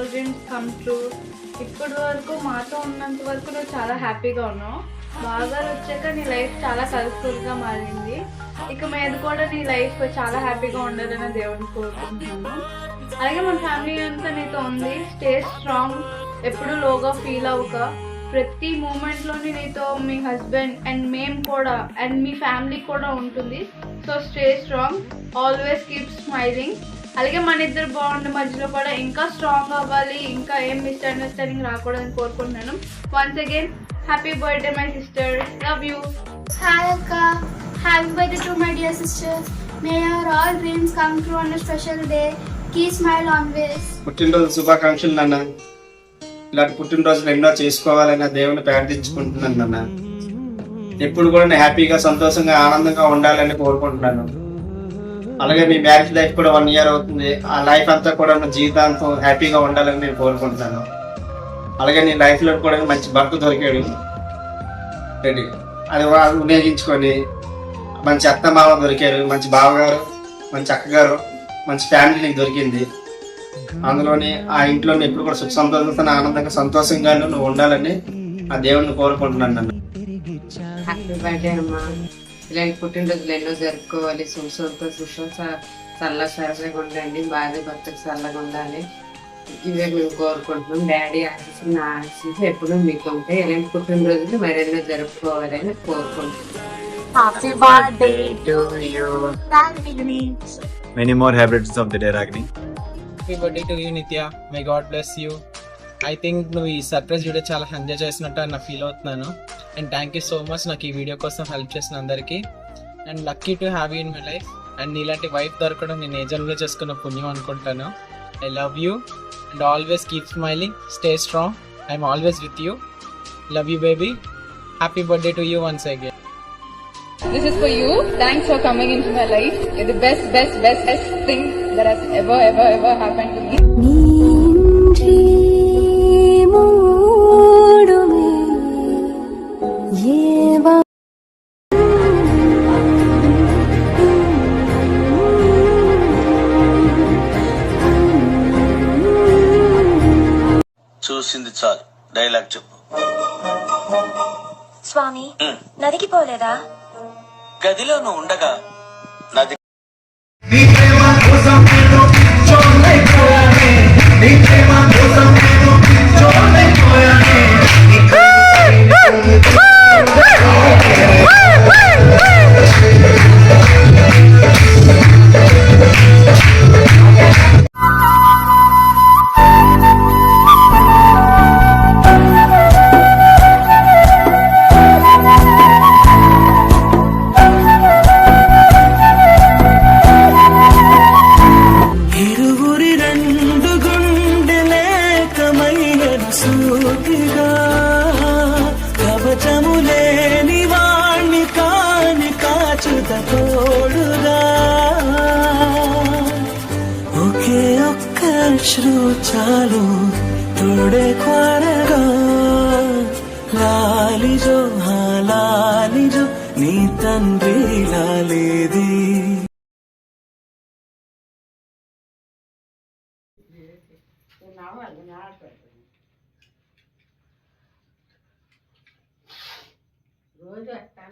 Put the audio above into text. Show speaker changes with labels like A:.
A: All dreams come true. ఇప్పటి వరకు మాతో ఉన్నంత వరకు నువ్వు చాలా హ్యాపీగా ఉన్నావు. బావగారు వచ్చాక నీ లైఫ్ చాలా కలర్ఫుల్గా మారింది. ఇక మీద కూడా నీ లైఫ్ చాలా హ్యాపీగా ఉండాలని దేవుడిని కోరుకుంటున్నాను. అలాగే మన ఫ్యామిలీ అంతా నీతో ఉంది. స్టే స్ట్రాంగ్, ఎప్పుడు లోగా ఫీల్ అవ్వక. ప్రతి మూమెంట్లోని నీతో మీ హస్బెండ్ అండ్ మేము కూడా అండ్ మీ ఫ్యామిలీ కూడా ఉంటుంది. So stay strong, always keep smiling. అలాగే మన ఇద్దరు బాండ్ మధ్యలో కూడా ఇంకా స్ట్రాంగ్ అవ్వాలి, ఇంకా ఏం మిస్అండర్స్టాండింగ్ రాకూడదని కోరుకుంటున్నాను. Once again happy birthday my sister, love you.
B: Hi అక్క, happy birthday to my dear sister. May your all dreams come true on a special day. Keep smile always.
C: పుట్టినరోజు శుభాకాంక్షలు నాన్న. ఇలాంటి పుట్టినరోజులు ఎన్నో చేసుకోవాలని దేవుని ప్రార్థించుకుంటున్నాను నాన్న. ఎప్పుడు కూడా నేను హ్యాపీగా, సంతోషంగా, ఆనందంగా ఉండాలని కోరుకుంటున్నాను. అలాగే మీ మ్యారేజ్ లైఫ్ కూడా 1 year అవుతుంది. ఆ లైఫ్ అంతా కూడా నా జీవితాంతం హ్యాపీగా ఉండాలని నేను కోరుకుంటున్నాను. అలాగే నీ లైఫ్లో కూడా మంచి భర్త దొరికాడు, రెడీ అది వినియోగించుకొని మంచి అత్త మామ దొరికారు, మంచి బావగారు, మంచి అక్కగారు, మంచి ఫ్యామిలీ నీకు దొరికింది. అందులోని ఆ ఇంట్లో ఎప్పుడు కూడా సుఖ సంతోషంతో ఆనందంగా సంతోషంగా నువ్వు ఉండాలని ఆ దేవుడిని కోరుకుంటున్నాను నన్ను.
D: హ్యాపీ బర్త్డే అమ్మా. ఇలాంటి పుట్టినరోజులు ఎన్నో జరుపుకోవాలి. సుఖంతో చల్ల సరసగా ఉండండి. భార్య భర్తకు చల్లగా ఉండాలి. ఇవే మేము కోరుకుంటున్నాం. డాడీ ఆశీస్సు, నా ఆశీస్సు ఎప్పుడు మీకు ఉంటాయి. ఇలాంటి పుట్టినరోజులు మరెన్నో జరుపుకోవాలని కోరుకుంటున్నాం.
B: Happy birthday to you.
E: Many more happy returns of the day, Ragini.
F: Happy birthday to you Nitya. May God bless you. I think నువ్వు ఈ సర్ప్రైజ్ వీడియో చాలా ఎంజాయ్ చేసినట్టు నా ఫీల్ అవుతున్నాను. And thank you so much నాకు ఈ video కోసం help చేసిన అందరికీ. And lucky to have you in my life. And నీలాంటి వైఫ్ దొరకడం నేను ఏ జన్మలో చేసుకున్న పుణ్యం అనుకుంటాను. I love you and always keep smiling. Stay strong. I'm always with you. Love you baby. Happy birthday to you once again.
G: This is for you. Thanks for coming into my life. You're the best thing that has ever happened to me.
H: చూసింది చాలు, dialogue చెప్పు.
I: స్వామి, నదికి పోలేదా?
H: గదిలో నువ్వు ఉండగా నది
J: కవచములేని వాణ్ణి కాని కాచుత తోడుగా ఒకే ఒక్క శ్రు చాలు తోడే క్వారగా లాలిజో లాలిజో నీ తండ్రి లాలేది.
D: రోజు అట్లా